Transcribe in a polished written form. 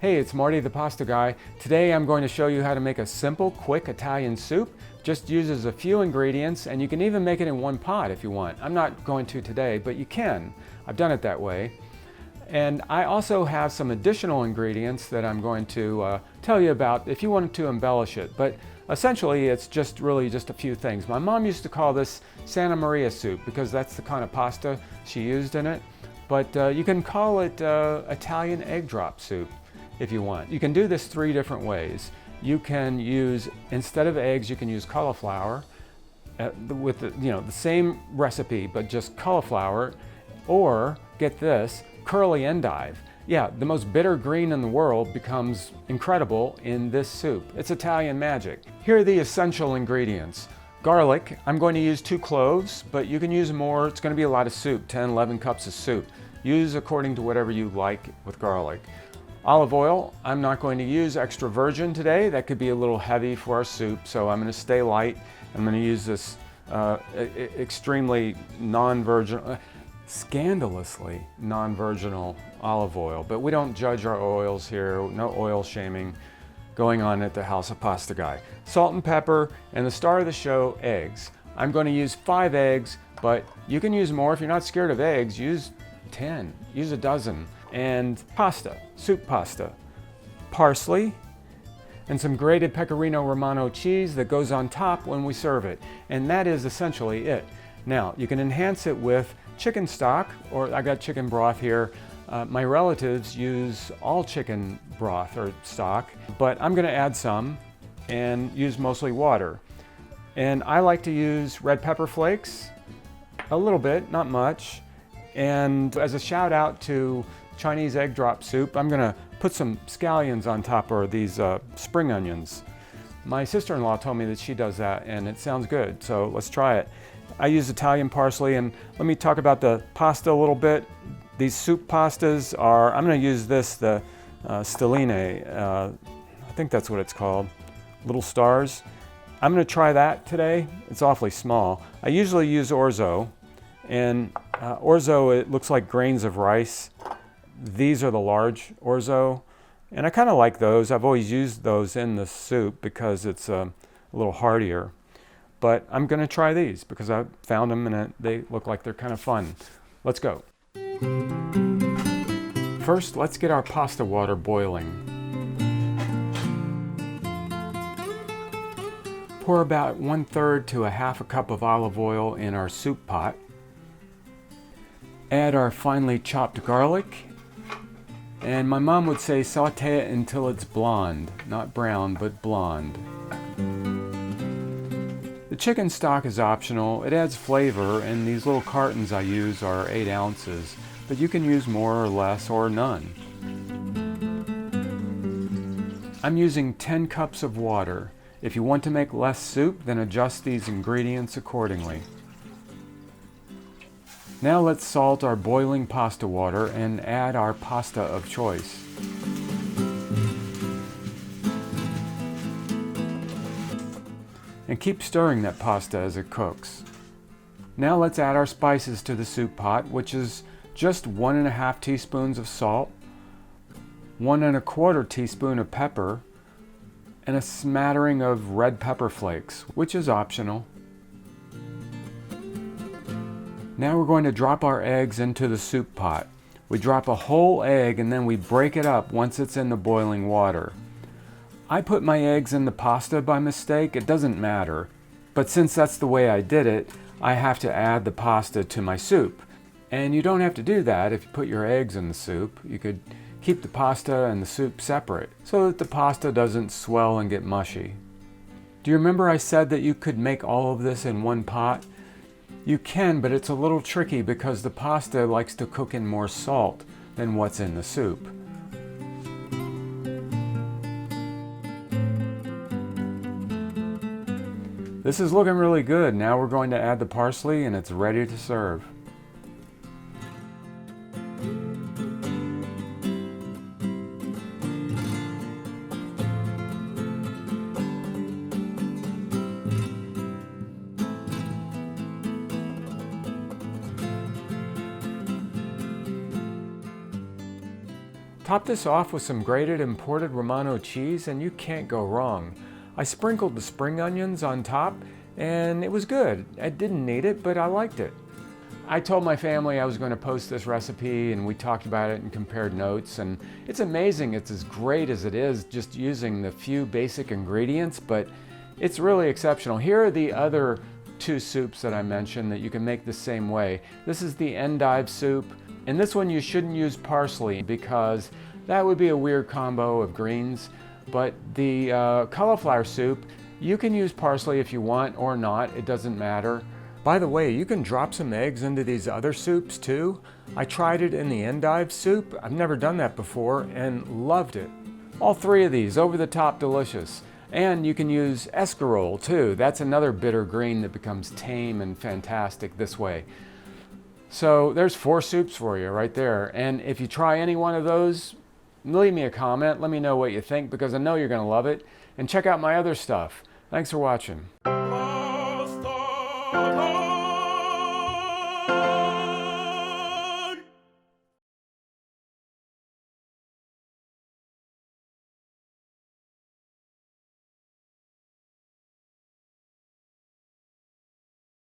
Hey, it's Marty the Pasta Guy. Today I'm going to show you how to make a simple, quick Italian soup. Just uses a few ingredients, and you can even make it in one pot if you want. I'm not going to today, but you can. I've done it that way. And I also have some additional ingredients that I'm going to tell you about if you wanted to embellish it. But essentially it's really just a few things. My mom used to call this Santa Maria soup because that's the kind of pasta she used in it. But you can call it Italian egg drop soup if you want. You can do this three different ways. You can use, instead of eggs, you can use cauliflower with the same recipe, but just cauliflower, or get this, curly endive. Yeah, the most bitter green in the world becomes incredible in this soup. It's Italian magic. Here are the essential ingredients. Garlic, I'm going to use 2 cloves, but you can use more. It's going to be a lot of soup, 10, 11 cups of soup. Use according to whatever you like with garlic. Olive oil, I'm not going to use extra virgin today. That could be a little heavy for our soup, so I'm going to stay light. I'm going to use this extremely non-virgin, scandalously non-virginal olive oil, but we don't judge our oils here. No oil shaming going on at the House of Pasta Guy. Salt and pepper, and the star of the show, eggs. I'm going to use 5 eggs, but you can use more. If you're not scared of eggs, use 10, use a dozen. And pasta, soup pasta, parsley, and some grated Pecorino Romano cheese that goes on top when we serve it. And that is essentially it. Now, you can enhance it with chicken stock, or I got chicken broth here. My relatives use all chicken broth or stock, but I'm going to add some and use mostly water. And I like to use red pepper flakes, a little bit, not much. And as a shout out to Chinese egg drop soup, I'm going to put some scallions on top, or these spring onions. My sister-in-law told me that she does that and it sounds good, so let's try it. I use Italian parsley, and let me talk about the pasta a little bit. These soup pastas are, I'm going to use this, the stelline, I think that's what it's called, little stars. I'm going to try that today. It's awfully small. I usually use orzo, and orzo, it looks like grains of rice. These are the large orzo, and I kind of like those. I've always used those in the soup because it's a little heartier. But I'm going to try these because I found them and they look like they're kind of fun. Let's go. First, let's get our pasta water boiling. Pour about 1/3 to 1/2 cup of olive oil in our soup pot. Add our finely chopped garlic. And my mom would say saute it until it's blonde, not brown, but blonde. The chicken stock is optional. It adds flavor, and these little cartons I use are 8 ounces, but you can use more or less or none. I'm using 10 cups of water. If you want to make less soup, then adjust these ingredients accordingly. Now let's salt our boiling pasta water and add our pasta of choice. And keep stirring that pasta as it cooks. Now let's add our spices to the soup pot, which is just 1½ teaspoons of salt, 1¼ teaspoon of pepper, and a smattering of red pepper flakes, which is optional. Now we're going to drop our eggs into the soup pot. We drop a whole egg and then we break it up once it's in the boiling water. I put my eggs in the pasta by mistake. It doesn't matter. But since that's the way I did it, I have to add the pasta to my soup. And you don't have to do that if you put your eggs in the soup. You could keep the pasta and the soup separate so that the pasta doesn't swell and get mushy. Do you remember I said that you could make all of this in one pot? You can, but it's a little tricky because the pasta likes to cook in more salt than what's in the soup. This is looking really good. Now we're going to add the parsley and it's ready to serve. Top this off with some grated imported Romano cheese and you can't go wrong. I sprinkled the spring onions on top and it was good. I didn't need it, but I liked it. I told my family I was going to post this recipe and we talked about it and compared notes, and it's amazing it's as great as it is just using the few basic ingredients, but it's really exceptional. Here are the other two soups that I mentioned that you can make the same way. This is the endive soup, and this one you shouldn't use parsley because that would be a weird combo of greens, but the cauliflower soup, you can use parsley if you want or not, it doesn't matter. By the way, you can drop some eggs into these other soups too. I tried it in the endive soup. I've never done that before and loved it. All three of these, over the top delicious. And you can use escarole too. That's another bitter green that becomes tame and fantastic this way. So there's 4 soups for you right there. And if you try any one of those, leave me a comment. Let me know what you think because I know you're going to love it. And check out my other stuff. Thanks for watching.